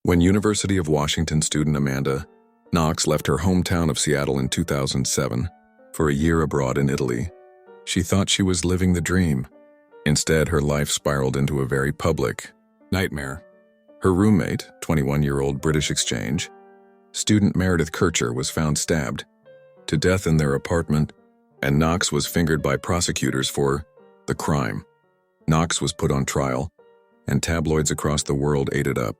When University of Washington student Amanda Knox left her hometown of Seattle in 2007 for a year abroad in Italy, she thought she was living the dream. Instead, her life spiraled into a very public nightmare. Her roommate, 21-year-old British exchange student Meredith Kircher, was found stabbed to death in their apartment, and Knox was fingered by prosecutors for the crime. Knox was put on trial, and tabloids across the world ate it up,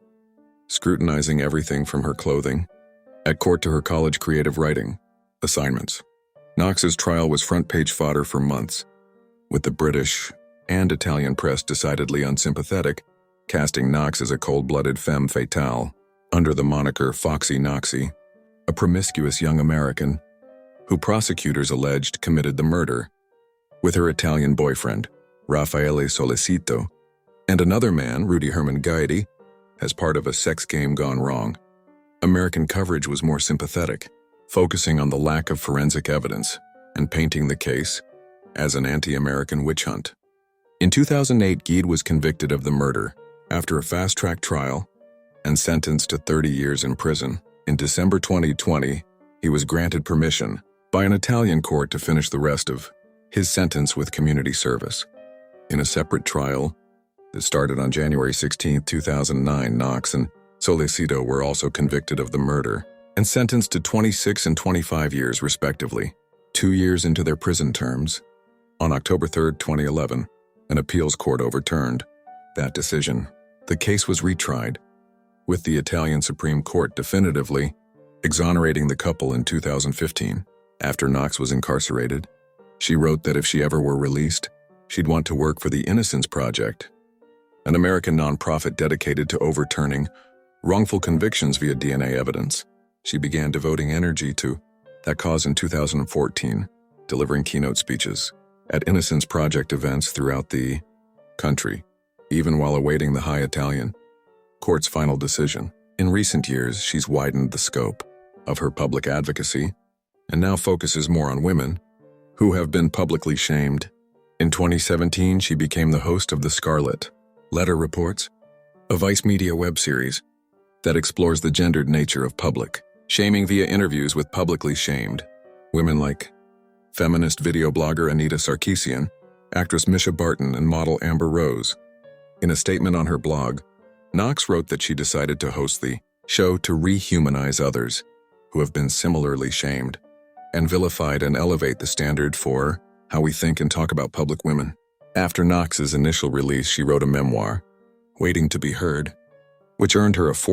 scrutinizing everything from her clothing at court to her college creative writing assignments. Knox's trial was front-page fodder for months, with the British and Italian press decidedly unsympathetic, casting Knox as a cold-blooded femme fatale under the moniker Foxy Knoxy, a promiscuous young American who prosecutors alleged committed the murder with her Italian boyfriend, Raffaele Solicito, and another man, Rudy Herman Gaidi, as part of a sex game gone wrong. American coverage was more sympathetic, focusing on the lack of forensic evidence and painting the case as an anti-American witch hunt. In 2008, Gaidi was convicted of the murder after a fast-track trial and sentenced to 30 years in prison. In December 2020, he was granted permission by an Italian court to finish the rest of his sentence with community service. In a separate trial that started on January 16, 2009, Knox and Solicito were also convicted of the murder and sentenced to 26 and 25 years respectively, 2 years into their prison terms. On October 3, 2011, an appeals court overturned that decision. The case was retried, with the Italian Supreme Court definitively exonerating the couple in 2015. After Knox was incarcerated, she wrote that if she ever were released, she'd want to work for the Innocence Project, an American nonprofit dedicated to overturning wrongful convictions via DNA evidence. She began devoting energy to that cause in 2014, delivering keynote speeches at Innocence Project events throughout the country, even while awaiting the High Italian Court's final decision. In recent years, she's widened the scope of her public advocacy and now focuses more on women who have been publicly shamed. In 2017, she became the host of the Scarlet Letter Reports, a Vice Media web series that explores the gendered nature of public shaming via interviews with publicly shamed women like feminist video blogger Anita Sarkeesian, actress Misha Barton, and model Amber Rose. In a statement on her blog, Knox wrote that she decided to host the show to rehumanize others who have been similarly shamed and vilified and elevate the standard for how we think and talk about public women. After Knox's initial release, she wrote a memoir, Waiting to be Heard, which earned her a